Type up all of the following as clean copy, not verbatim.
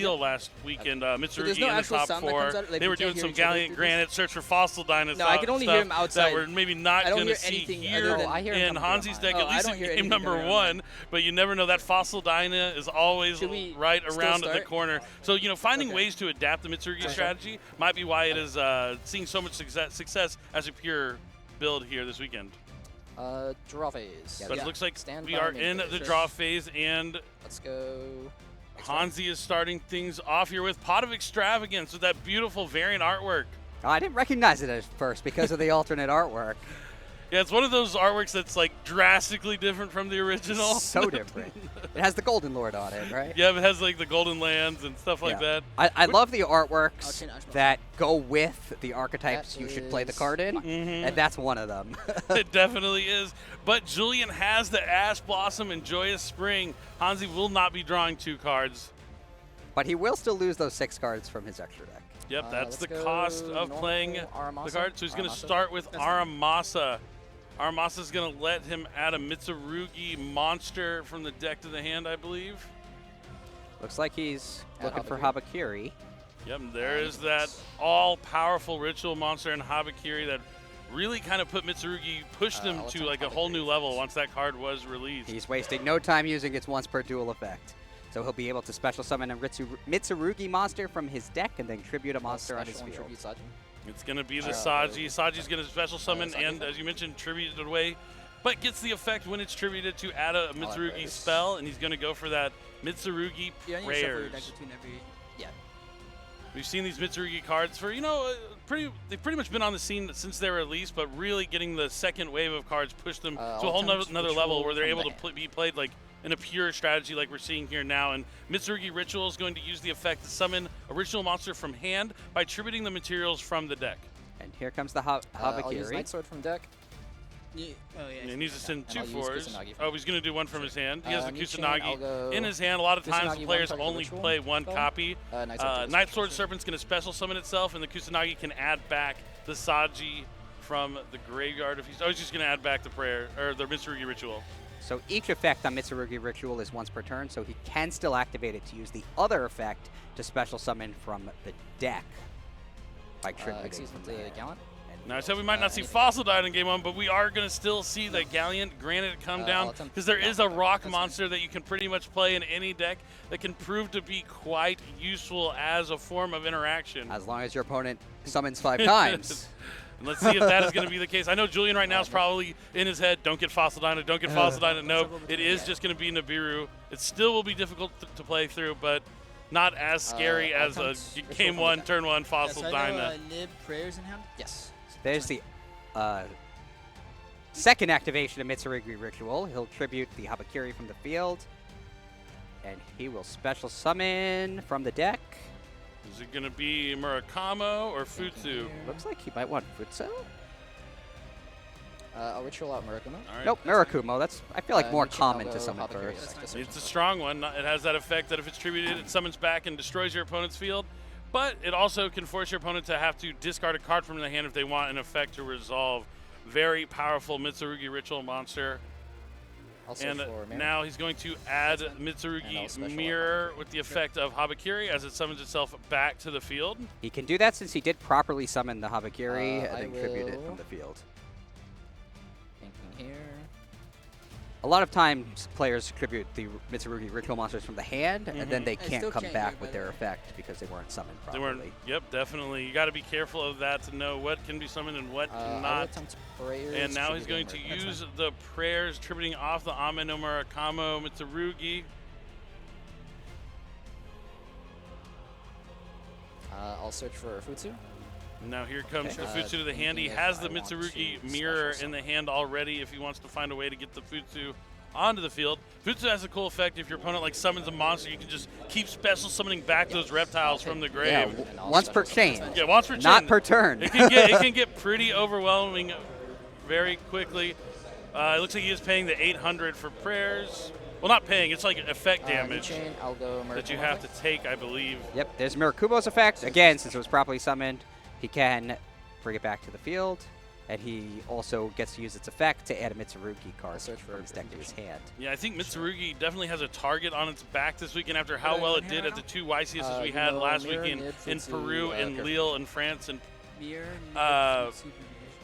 wheel last weekend. Mitsurugi no in the top 4. Like, they were doing some Gallant Granite search for fossil dinosaurs. No, I can only hear him outside. That we're maybe not going to see here in Hanzi's deck, at least in game number 1. But you never know. That fossil dyna is always right around the corner. So, you know, finding ways to adapt the Mitsurugi strategy might be why it is seeing so much success as a pure build here this weekend. Draw phase. But it looks like we are in the draw phase, and let's go. Hanzi is starting things off here with Pot of Extravagance with that beautiful variant artwork. Oh, I didn't recognize it at first because of the alternate artwork. Yeah, it's one of those artworks that's like drastically different from the original. So different. It has the Golden Lord on it, right? Yeah, it has like the Golden Lands and stuff like that. I love the artworks that go with the archetypes you should play the card in, and that's one of them. It definitely is. But Julian has the Ash Blossom and Joyous Spring. Hanzi will not be drawing 2 cards. But he will still lose those 6 cards from his extra deck. Yep, that's the cost of playing the card. So he's going to start with Aramasa. Aramasa's going to let him add a Mitsurugi monster from the deck to the hand, I believe. Looks like he's looking for Habakiri. Yep, there is that all-powerful ritual monster in Habakiri that really kind of put Mitsurugi, pushed him to like a whole new level once that card was released. He's wasting no time using its once per duel effect. So he'll be able to special summon a Mitsurugi monster from his deck and then tribute a monster on his field. It's going to be the Saji. Saji's going to special summon and, as you mentioned, tribute it away, but gets the effect when it's tributed to add a Mitsurugi spell, and he's going to go for that Mitsurugi Prayers. We've seen these Mitsurugi cards for, you know, they've pretty much been on the scene since they were released, but really getting the second wave of cards pushed them to a whole another level where they're able to be played like in a pure strategy like we're seeing here now. And Mitsurugi Ritual is going to use the effect to summon a ritual monster from hand by tributing the materials from the deck. And here comes the Habakiri. I'll use Night Sword from deck. And he needs to send 2 4s. Oh, he's going to do one from his hand. He has the Kusanagi in his hand. A lot of times the players only play 1 copy. Night Sword Serpent's going to special summon itself, and the Kusanagi can add back the Saji from the graveyard. If he's just going to add back the prayer or the Mitsurugi Ritual. So each effect on Mitsurugi Ritual is once per turn, so he can still activate it to use the other effect to special summon from the deck by tributing from the Gallant. Now, I said we might not see Fossil Dyna in Game 1, but we are going to still see the Gallant Granite come down because there is a rock monster that you can pretty much play in any deck that can prove to be quite useful as a form of interaction. As long as your opponent summons 5 times. And let's see if that is going to be the case. I know Julian right now is probably in his head, don't get Fossil Dyna, don't get Fossil Dyna. No, it is just going to be Nibiru. It still will be difficult to play through, but not as scary as a Game 1, Turn 1 Fossil Dyna. Nib Prayers in hand? Yes. There's the second activation of Mitsurugi Ritual. He'll tribute the Habakiri from the field, and he will special summon from the deck. Is it going to be Murakamo or Futsu? Looks like he might want Futsu. I'll ritual out Murakumo. Right. Nope, Murakumo. That's, I feel like, more common to summon first. It's a strong one. It has that effect that if it's tributed, it summons back and destroys your opponent's field. But it also can force your opponent to have to discard a card from the hand if they want an effect to resolve. Very powerful Mitsurugi Ritual monster. And now he's going to add Mitsurugi Mirror with the effect of Habakiri as it summons itself back to the field. He can do that since he did properly summon the Habakiri and then tribute it from the field. Thinking here. A lot of times players tribute the Mitsurugi Ritual monsters from the hand, and then they can't come back with their effect because they weren't summoned properly. They weren't. Yep, definitely. You got to be careful of that to know what can be summoned and what cannot. And now he's going to use the prayers, tributing off the Ame no Murakamo Mitsurugi. I'll search for Futsu. Now here comes the Futsu to the hand. He has the Mitsurugi Mirror in the hand already if he wants to find a way to get the Futsu onto the field. Futsu has a cool effect. If your opponent like summons a monster, you can just keep special summoning back those reptiles from the grave. Yeah, once per chain. Yeah, once per chain. Not per turn. It can get pretty overwhelming very quickly. It looks like he is paying the 800 for prayers. Well, not paying. It's like effect damage that you have to take, I believe. Yep, there's Murakumo's effect. Again, since it was properly summoned, he can bring it back to the field. And he also gets to use its effect to add a Mitsurugi card Search for from his deck to his hand. Yeah, I think Mitsurugi definitely has a target on its back this weekend after how well it did at the 2 YCSs we had last weekend in Peru, in Lille, in France, and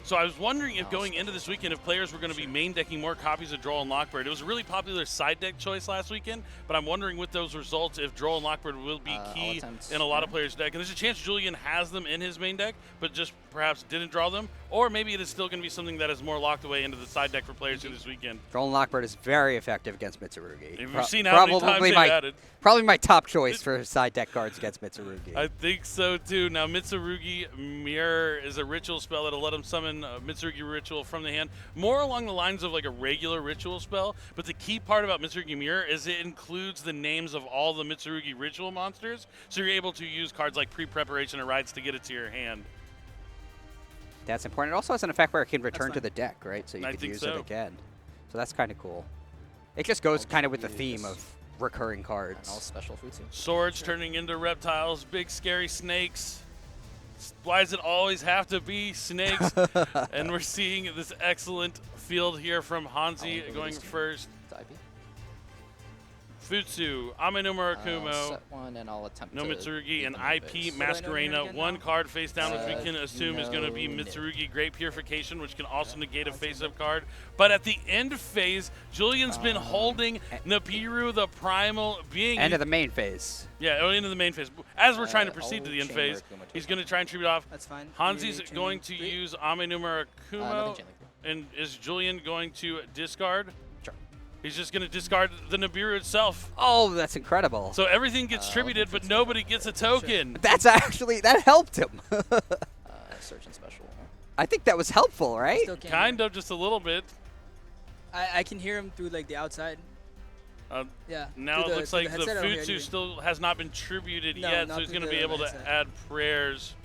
so I was wondering if going into this weekend, if players were going to be main decking more copies of Droll and Lockbird. It was a really popular side deck choice last weekend, but I'm wondering with those results if Droll and Lockbird will be key in a lot of players' deck. And there's a chance Julian has them in his main deck, but just perhaps didn't draw them. Or maybe it is still going to be something that is more locked away into the side deck for players this weekend. Droll and Lockbird is very effective against Mitsurugi. Have you seen how many times they've added? Probably my top choice for side deck cards against Mitsurugi. I think so too. Now Mitsurugi Mirror is a ritual spell that'll let him summon a Mitsurugi ritual from the hand, more along the lines of like a regular ritual spell. But the key part about Mitsurugi Mirror is it includes the names of all the Mitsurugi ritual monsters, so you're able to use cards like pre-preparation or rites to get it to your hand. That's important. It also has an effect where it can return to the deck, right? So you can use it so. again. So that's kind of cool. It just goes kind of with the theme of recurring cards. And all special Futsu. Swords turning into reptiles, big scary snakes. Why does it always have to be snakes? And we're seeing this excellent field here from Hanzi going first. Futsu, Ame no Murakumo, Set one and I'll attempt no to Mitsurugi, and beat IP the base. Masquerena. One card face down, which we can assume is going to be no Mitsurugi Great Purification, which can also negate a face-up card. But at the end phase, Julian's been holding Nibiru, the primal being. End of the main phase. Yeah, into the main phase. As we're trying to proceed to the end phase, he's going to try and tribute off. That's fine. Hanzi's going to use Ame no Murakumo, and is Julian going to discard? He's just going to discard the Nibiru itself. Oh, that's incredible. So everything gets tributed, but nobody gets a token. That's actually, that helped him. Search and special. I think that was helpful, right? Kind of, just a little bit. I can hear him through like the outside. Yeah. Now it looks like the Futsu still has not been tributed yet, so he's going to be able to add prayers.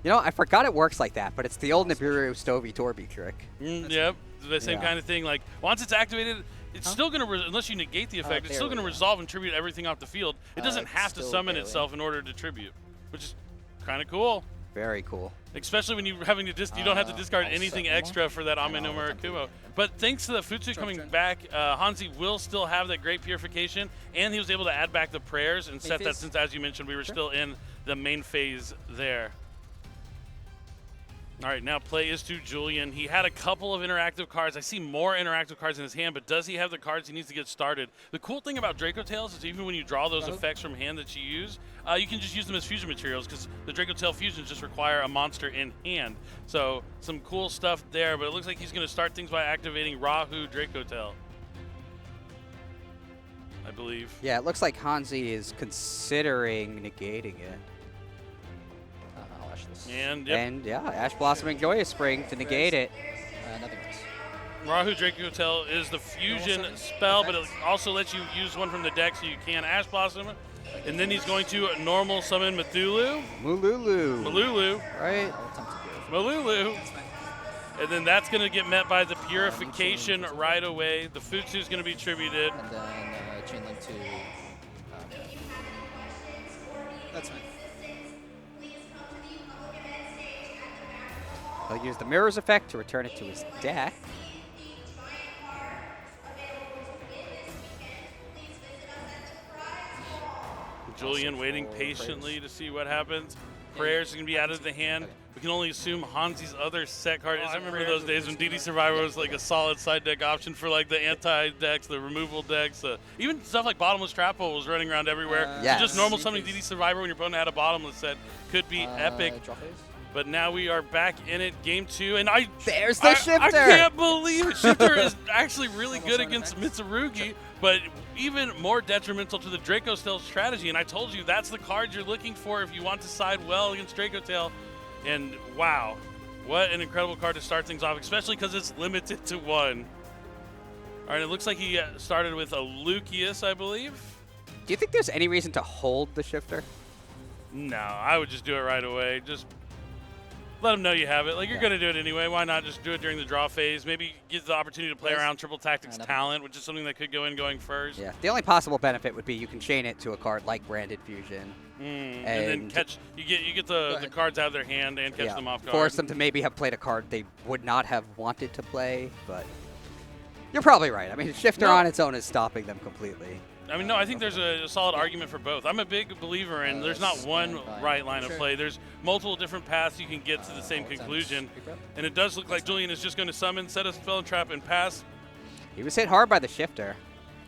You know, I forgot it works like that, but it's the old Nibiru Stovey Torby trick. Yep, the same kind of thing. Like, once it's activated, it's still going to, unless you negate the effect, it's still going to resolve and tribute everything off the field. It doesn't have to summon itself in order to tribute, which is kind of cool. Very cool. Especially when you're having to you don't have to discard anything extra for that Ame no Murakumo. But thanks to the Futsu coming back, Hanzi will still have that Great Purification, and he was able to add back the prayers and set that since, as you mentioned, we were still in the main phase there. All right, now play is to Julian. He had a couple of interactive cards. I see more interactive cards in his hand, but does he have the cards he needs to get started? The cool thing about Dracotails is even when you draw those effects from hand that you use, you can just use them as fusion materials because the Dracotail fusions just require a monster in hand. So some cool stuff there, but it looks like he's going to start things by activating Rahu Dracotail, I believe. Yeah, it looks like Hanzi is considering negating it. And, and yeah, Ash Blossoming Joyous Spring to negate it. Nothing else. Rahu Dracotail is the fusion spell, but it also lets you use one from the deck, so you can Ash Blossom. And then he's going to normal summon Mululu. Right. Mululu. And then that's going to get met by the Purification right away. The Futsu is going to be tributed. And then chain link to. That's fine. He'll use the Mirror's effect to return it to his deck. Julian waiting patiently to see what happens. Prayers are going to be added to the hand. We can only assume Hanzi's other set card. I remember those days when DD Survivor was like a solid side deck option for like the anti-decks, the removal decks. Even stuff like Bottomless Trap Hole was running around everywhere. So just normal summoning DD Survivor when your opponent had a bottomless set could be epic. But now we are back in it, game 2, and there's the Shifter! I can't believe it. Shifter is actually really good against Mitsurugi, but even more detrimental to the Dracotail strategy. And I told you that's the card you're looking for if you want to side well against Dracotail. And wow, what an incredible card to start things off, especially because it's limited to 1. All right, it looks like he started with a Lucius, I believe. Do you think there's any reason to hold the Shifter? No, I would just do it right away. let them know you have it. Like, you're going to do it anyway. Why not just do it during the draw phase? Maybe get the opportunity to play around Triple Tactics Talent, which is something that could go in going first. Yeah. The only possible benefit would be you can chain it to a card like Branded Fusion. And then catch. You get the cards out of their hand and catch them off guard. Force them to maybe have played a card they would not have wanted to play, but you're probably right. I mean, Shifter on its own is stopping them completely. I mean, no, I think there's a solid argument for both. I'm a big believer in there's not one right line of play. There's multiple different paths you can get to the same conclusion. And it does look like Julian is just going to summon, set a spell and trap, and pass. He was hit hard by the Shifter.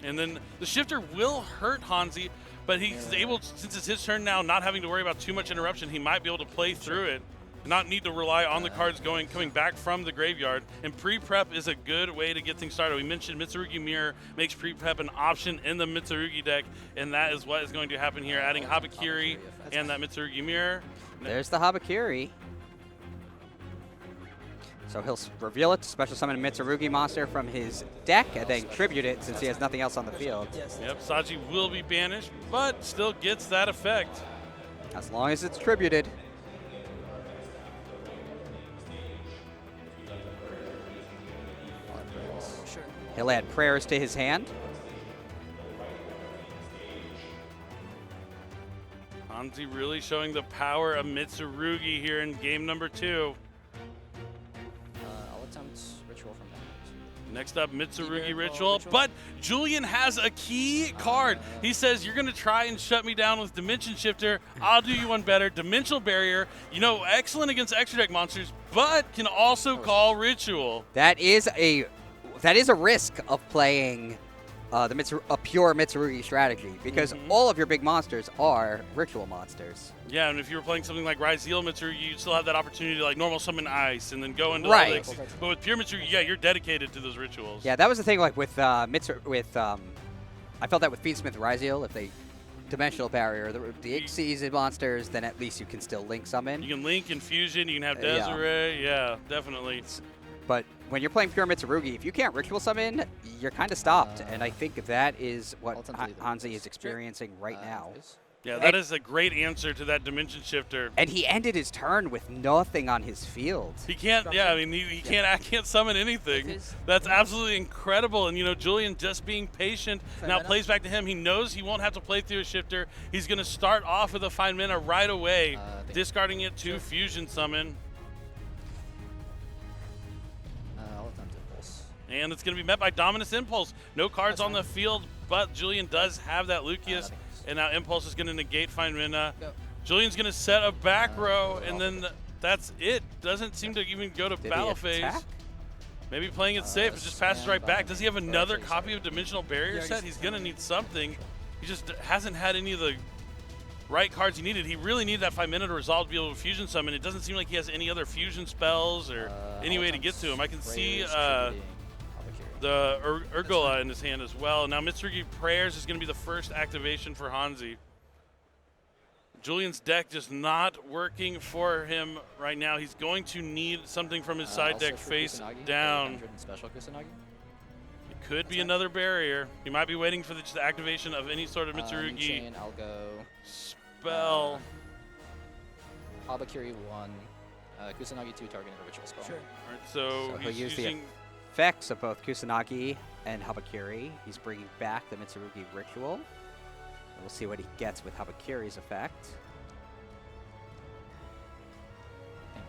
And then the Shifter will hurt Hanzi, but he's able, since it's his turn now, not having to worry about too much interruption, he might be able to play through it. Not need to rely on the cards coming back from the graveyard. And pre-prep is a good way to get things started. We mentioned Mitsurugi Mirror makes pre-prep an option in the Mitsurugi deck, and that is what is going to happen here, adding Habakiri and that Mitsurugi Mirror. There's the Habakiri. So he'll reveal it to special summon a Mitsurugi monster from his deck and then tribute it since he has nothing else on the field. Yep, Saji will be banished, but still gets that effect. As long as it's tributed. He'll add prayers to his hand. Hanzi really showing the power of Mitsurugi here in game number 2. I'll attempt Ritual from that. Next up, Mitsurugi Ritual, but Julian has a key card. He says, you're going to try and shut me down with Dimension Shifter. I'll do you one better. Dimensional Barrier, you know, excellent against extra deck monsters, but can also call Ritual. That is a risk of playing a pure Mitsurugi strategy because all of your big monsters are ritual monsters. Yeah, and if you were playing something like Ryzeal Mitsurugi, you'd still have that opportunity to like normal summon Ice and then go into the but with pure Mitsurugi, yeah, you're dedicated to those rituals. Yeah, that was the thing. Like with I felt that with Fiendsmith Ryzeal, if they Dimensional Barrier the Xyz monsters, then at least you can still link summon. You can link Infusion. You can have Desiree. Yeah, definitely. But when you're playing pure Mitsurugi, if you can't ritual summon, you're kind of stopped. And I think that is what Hanzi is experiencing right now. Yeah, that is a great answer to that Dimension Shifter. And he ended his turn with nothing on his field. He can't, yeah, I mean, he can't summon anything. That's absolutely incredible. And, you know, Julian just being patient now plays back to him. He knows he won't have to play through a Shifter. He's going to start off with a Find Mana right away, discarding it to Fusion Summon. And it's going to be met by Dominus Impulse. No cards on the field, but Julian does have that Lucius. And now Impulse is going to negate Find Mana. Julian's going to set a back row, and then that's it. Doesn't seem to even go to battle phase. Maybe playing it safe. It just passes right back. Does he have another copy of Dimensional Barrier set? He's going to need something. He just hasn't had any of the right cards he needed. He really needed that 5 Mana to resolve to be able to Fusion Summon. It doesn't seem like he has any other Fusion spells or any way to get to him. I can see the Urgola in his hand as well. Now Mitsurugi Prayers is going to be the first activation for Hanzi. Julian's deck just not working for him right now. He's going to need something from his side deck face down. It could be another barrier. He might be waiting for the activation of any sort of Mitsurugi I'll go spell. Habakiri 1, Kusanagi 2 targeting a ritual spell. Sure. All right, so he's use using the effects of both Kusanagi and Habakiri. He's bringing back the Mitsurugi Ritual. And we'll see what he gets with Habakiri's effect. I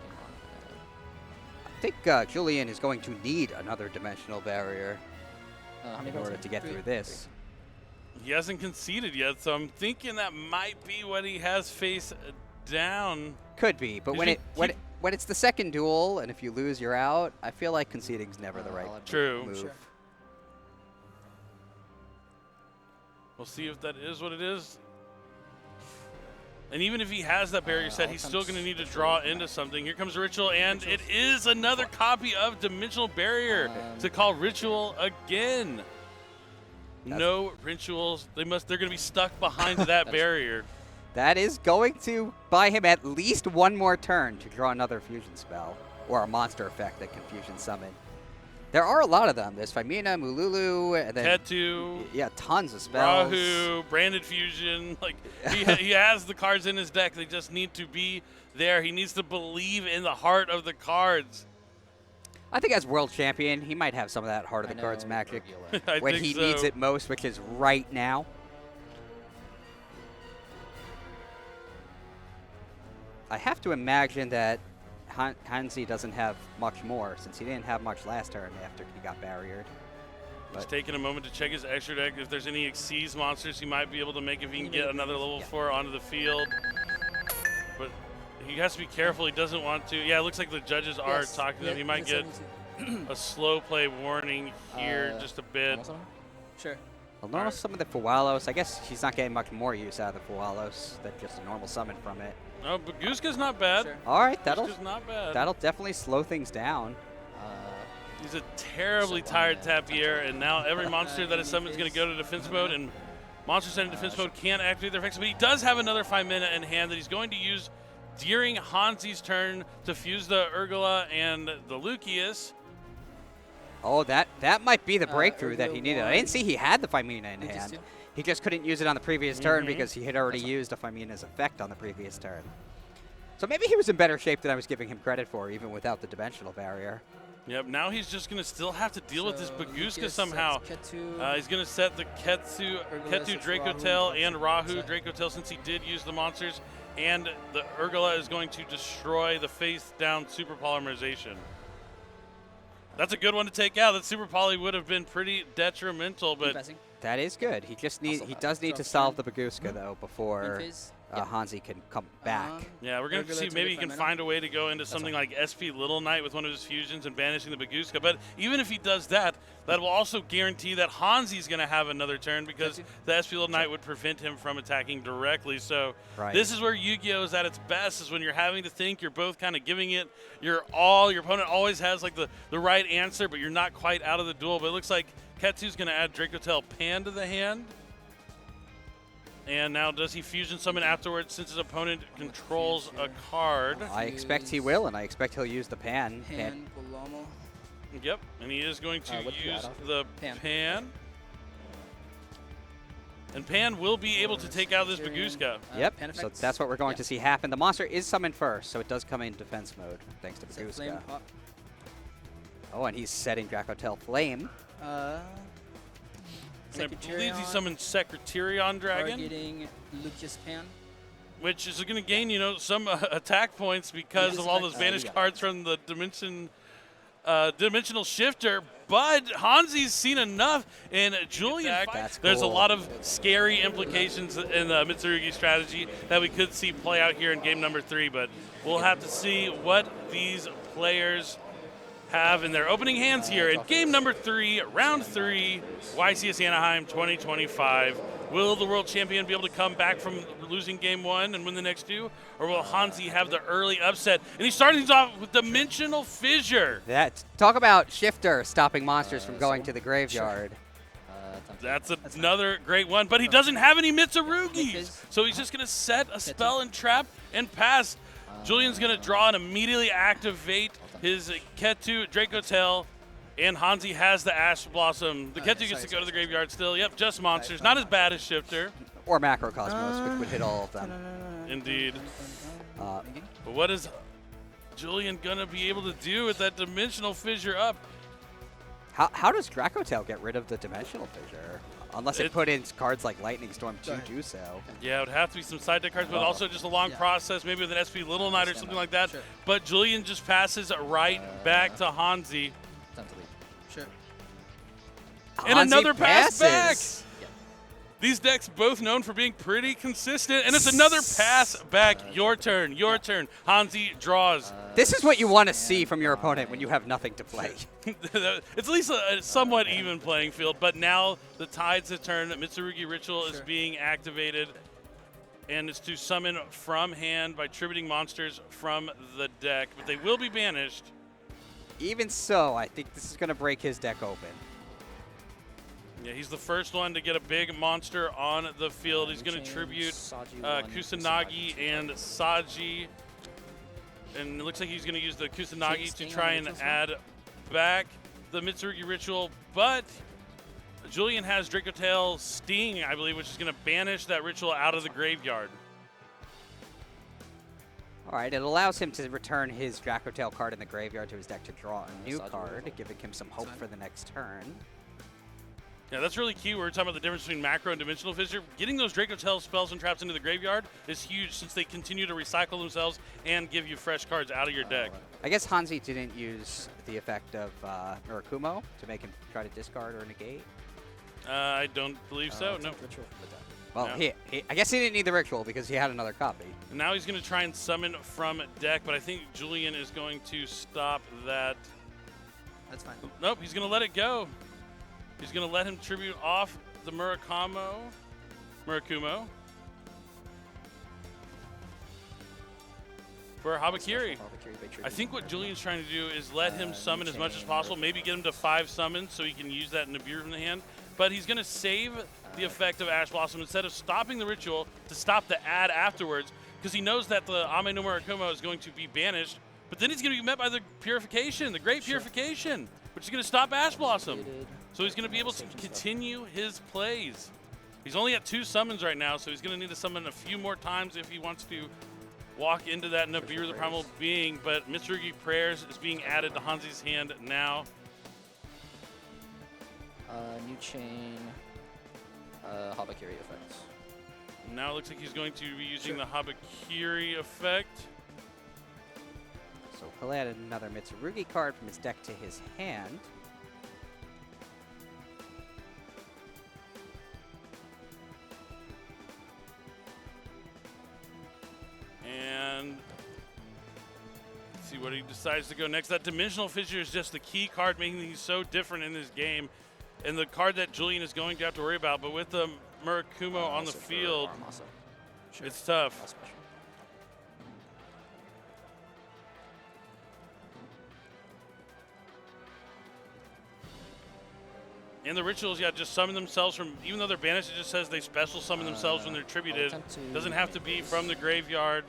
think Julian is going to need another Dimensional Barrier in order to get through this. He hasn't conceded yet, so I'm thinking that might be what he has face down. Could be, but when it's the second duel, and if you lose, you're out, I feel like conceding's never the right move. Sure. We'll see if that is what it is. And even if he has that barrier set, he's still going to need to draw into something. Here comes Ritual, and it is another copy of Dimensional Barrier to call Ritual again. No rituals. They're going to be stuck behind that barrier. That is going to buy him at least one more turn to draw another fusion spell or a monster effect that can fusion summon. There are a lot of them. There's Femina, Mululu, and then Ketu. Yeah, tons of spells. Rahu, Branded Fusion. Like he has the cards in his deck. They just need to be there. He needs to believe in the heart of the cards. I think as world champion, he might have some of that heart of the cards magic when he so. needs it most, which is right now. I have to imagine that Hanzi doesn't have much more, since he didn't have much last turn after he got barriered. Just taking a moment to check his extra deck. If there's any Xyz monsters he might be able to make if he can get another level 4 onto the field. But he has to be careful. He doesn't want to. Yeah, it looks like the judges are talking to him. He might get a slow play warning here just a bit. Sure. Well, normal summon the Fualos. I guess he's not getting much more use out of the Fualos than just a normal summon from it. No, but Baguska's not bad. Sure. All right, that'll not bad. that'll definitely slow things down. He's a terribly tired Tapier, and now every monster that is summoned is going to go to defense mode, and monsters in defense mode can't activate their effects. But he does have another Femina in hand that he's going to use during Hanzi's turn to fuse the Urgula and the Lucius. Oh, that might be the breakthrough that he needed. I didn't see he had the Femina in hand. He just couldn't use it on the previous turn because he had already used a Femina's effect on the previous turn. So maybe he was in better shape than I was giving him credit for, even without the dimensional barrier. Yep, now he's just going to still have to deal with this Baguska somehow. He's going to set the Ketu Dracotail and Rahu Dracotail since he did use the monsters. And the Urgula is going to destroy the face-down super polymerization. That's a good one to take out. That super poly would have been pretty detrimental, but that is good. He just need he does need to solve the Baguska though before Hanzi can come back. Yeah, we're going to see maybe he can find a way to go into something like SP Little Knight with one of his fusions and banishing the Baguska. But even if he does that, that will also guarantee that Hanzi's going to have another turn because the SP Little Knight would prevent him from attacking directly. So this is where Yu-Gi-Oh! Is at its best, is when you're having to think, you're both kind of giving it your all. Your opponent always has like the right answer, but you're not quite out of the duel. But it looks like Ketu's going to add Dracotail Pan to the hand. And now does he fusion summon afterwards since his opponent controls a card? I expect he will, and I expect he'll use the Pan. Yep, and he is going to use the Pan. And Pan will be able to take out this Baguska. Yep, so that's what we're going to see happen. The monster is summoned first, so it does come in defense mode, thanks to Baguska. Oh, and he's setting Dracotail Flame. I believe he summoned Secretarion Dragon. Targeting Lucius Pan. Which is going to gain, some attack points because of all those banished cards from the Dimensional Shifter. But Hanzi's seen enough in Julian. There's a lot of scary implications in the Mitsurugi strategy that we could see play out here in game number 3. But we'll have to see what these players have in their opening hands here in game number 3, round 3, YCS Anaheim 2025. Will the world champion be able to come back from losing game 1 and win the next 2? Or will Hanzi have the early upset? And he starts things off with Dimensional Fissure. Talk about Shifter stopping monsters from going to the graveyard. That's another great one, but he doesn't have any Mitsurugis. So he's just going to set a spell and trap and pass. Julian's going to draw and immediately activate his Ketu Dracotail, and Hanzi has the Ash Blossom. The Ketu gets to go to the graveyard still. Yep, just monsters. Not as bad as Shifter. Or Macrocosmos, which would hit all of them. Indeed. But what is Julian going to be able to do with that Dimensional Fissure up? How does Dracotail get rid of the Dimensional Fissure? Unless it put in cards like Lightning Storm to do so. Yeah, it would have to be some side deck cards, but also just a long process, maybe with an SP Little Knight or something like that. Sure. But Julian just passes right back to Hanzi. Sure. And another pass back! These decks both known for being pretty consistent, and it's another pass back. Your turn, your turn. Hanzi draws. This is what you want to see from your opponent when you have nothing to play. It's at least a somewhat even playing field, but now the tides have turned. Mitsurugi Ritual is being activated, and it's to summon from hand by tributing monsters from the deck, but they will be banished. Even so, I think this is going to break his deck open. Yeah, he's the first one to get a big monster on the field. He's going to tribute Kusanagi and Saji. And it looks like he's going to use the Kusanagi to try and add back. the Mitsurugi ritual, but Julian has Dracotail Sting, I believe, which is going to banish that ritual out of the graveyard. All right, it allows him to return his Dracotail card in the graveyard to his deck to draw a new card, giving him some hope for the next turn. Yeah, that's really key. We're talking about the difference between macro and dimensional fissure. Getting those Dracotail spells and traps into the graveyard is huge since they continue to recycle themselves and give you fresh cards out of your deck. I guess Hanzi didn't use the effect of Murakumo to make him try to discard or negate. I don't believe so, no. Well, no. I guess he didn't need the ritual because he had another copy. And now he's going to try and summon from deck, but I think Julian is going to stop that. That's fine. Nope, he's going to let it go. He's going to let him tribute off the Murakumo. For Habakiri. I think what Julian's trying to do is let him summon as much as possible, maybe get him to 5 summons so he can use that Nibiru from the hand. But he's going to save the effect of Ash Blossom instead of stopping the ritual to stop the ad afterwards, because he knows that the Ame no Murakumo is going to be banished. But then he's going to be met by the Purification, the Great Purification, which is going to stop Ash Blossom. So he's going to be able to continue his plays. He's only at 2 summons right now, so he's going to need to summon a few more times if he wants to walk into that Nibiru, the Primal Being. But Mitsurugi Prayers is being added to Hanzi's hand now. New chain, Habakiri effects. Now it looks like he's going to be using the Habakiri effect. So he'll add another Mitsurugi card from his deck to his hand. And let's see what he decides to go next. That Dimensional Fissure is just the key card, making things so different in this game. And the card that Julian is going to have to worry about. But with the Murakumo on the field, it's tough. And the rituals, yeah, just summon themselves from, even though they're banished, it just says they special summon themselves when they're tributed. Doesn't have to be from the graveyard.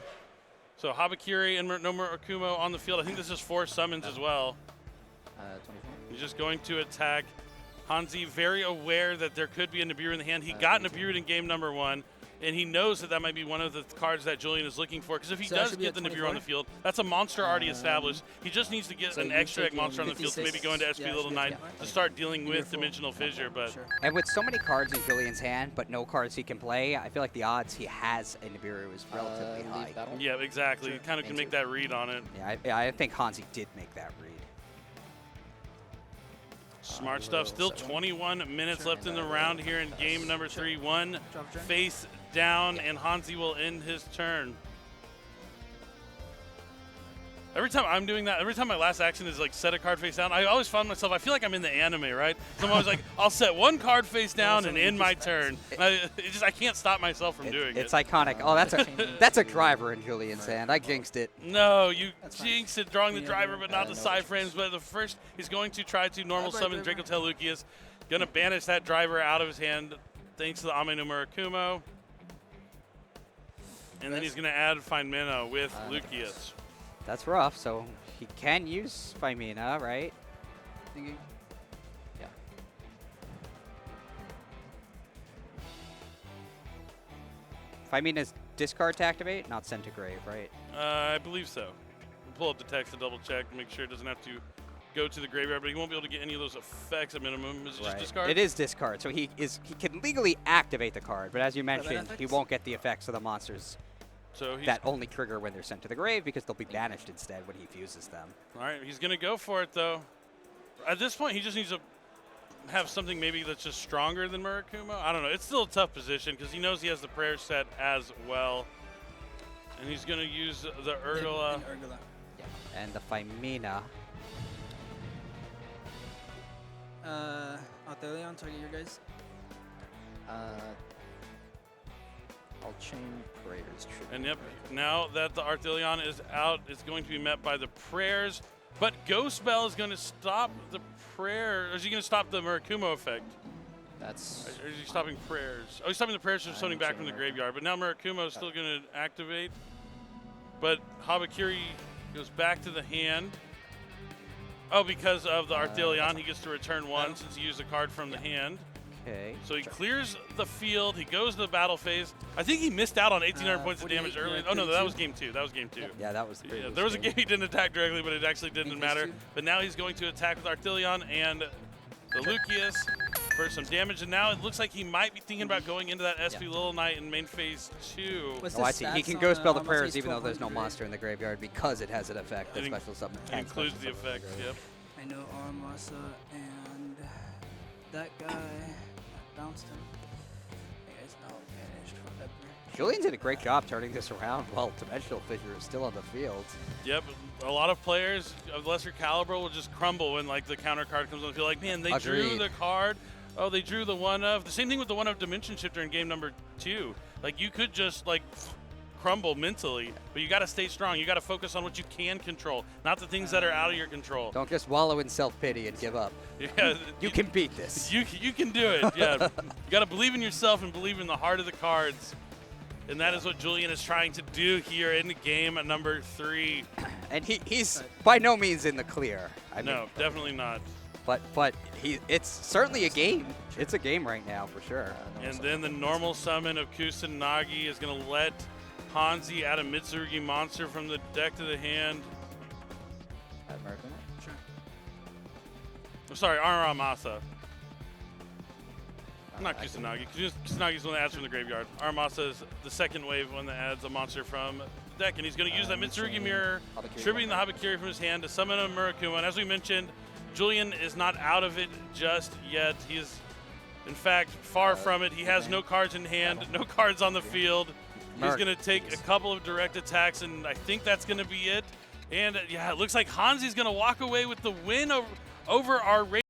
So Habakiri and no Murakumo on the field. I think this is 4 summons as well. He's just going to attack. Hanzi very aware that there could be a Nibiru in the hand. He got Nibiru in game number 1, and he knows that that might be one of the cards that Julian is looking for. Because if he does get the Nibiru on the field, that's a monster already established. He just needs to get an extra egg monster on the field to maybe go into SP Little Knight to start dealing with Dimensional Fissure. But and with so many cards in Julian's hand, but no cards he can play, I feel like the odds he has a Nibiru is relatively high. Yeah, exactly. You kind of can make that read on it. Yeah, I think Hanzi did make that read. Smart stuff. Still 21 minutes left in the round here in game number 3. One face down, and Hanzi will end his turn. Every time I'm doing that, every time my last action is like set a card face down, I always find myself, I feel like I'm in the anime, right? So I'm always like, I'll set one card face down and end my turn. I can't stop myself from doing it. It's iconic. Oh, that's a driver in Julian's hand. I jinxed it. No, you jinxed it, drawing the driver, but not the side frames. But the first, he's going to try to normal summon Dracotail Lucius. Going to banish that driver out of his hand thanks to the Ame no Murakumo. And then he's going to add Find Mana with Lucius. That's rough, so he can use Faimina, right? Yeah. Faimina's discard to activate, not send to grave, right? I believe so. We'll pull up the text to double check and make sure it doesn't have to go to the graveyard, but he won't be able to get any of those effects at minimum. Is it just discard? It is discard, so he can legally activate the card, but as you mentioned, he won't get the effects of the monsters. So that only trigger when they're sent to the grave because they'll be banished instead when he fuses them. All right, he's going to go for it, though. At this point, he just needs to have something maybe that's just stronger than Murakumo. I don't know. It's still a tough position because he knows he has the prayer set as well. And he's going to use the Urgula. And the Faimina. Arthelion, target your guys. I'll chain prayers. And yep, now that the Arthelion is out, it's going to be met by the prayers. But Ghost Spell is going to stop the prayer. Or is he going to stop the Murakumo effect? That's. Or is he stopping prayers? Oh, he's stopping the prayers from summoning back from the graveyard. But now Murakumo is still going to activate. But Habakiri goes back to the hand. Oh, because of the Arthelion, he gets to return 1 since he used a card from the hand. Okay. So he clears the field. He goes to the battle phase. I think he missed out on 1,800 points of damage early. Oh, no, that was game 2. That was game 2. Yeah, that was the previous there was a game he didn't attack directly, but it actually didn't matter. But now he's going to attack with Arthelion and the Lucius for some damage. And now it looks like he might be thinking about going into that SP Little Knight in main phase 2. Oh, I see. He can go spell the prayers even though there's no monster in the graveyard because it has an effect. The special summon. It includes the effects, yep. I know Armasa and that guy bounced him. He is now banished forever. Julian did a great job turning this around while Dimensional Fissure is still on the field. Yep, a lot of players of lesser caliber will just crumble when like the counter card comes on the field. Like, man, they drew the card. Oh, they drew the 1-of. The same thing with the 1-of Dimension Shifter in game number 2. Like, you could just like crumble mentally, but you got to stay strong. You got to focus on what you can control, not the things that are out of your control. Don't just wallow in self-pity and give up. Yeah, you can beat this. You can do it. Yeah, you got to believe in yourself and believe in the heart of the cards. And that is what Julian is trying to do here in game number 3. And he's by no means in the clear. No, definitely not. But it's certainly a game. It's a game right now for sure. And then the normal summon of Kusanagi is going to let Hanzi add a Mitsurugi monster from the deck to the hand. Sure. I'm sorry, Aramasa. Not Kusanagi. Kusanagi's the one that adds from the graveyard. Aramasa is the second wave one that adds a monster from the deck, and he's going to use that Mitsurugi mirror, tributing the Habakiri from his hand to summon a Murakuma. And as we mentioned, Julian is not out of it just yet. He is, in fact, far from it. He has no cards in hand, no cards on the field. He's going to take a couple of direct attacks, and I think that's going to be it. And, yeah, it looks like Hanzi's going to walk away with the win over our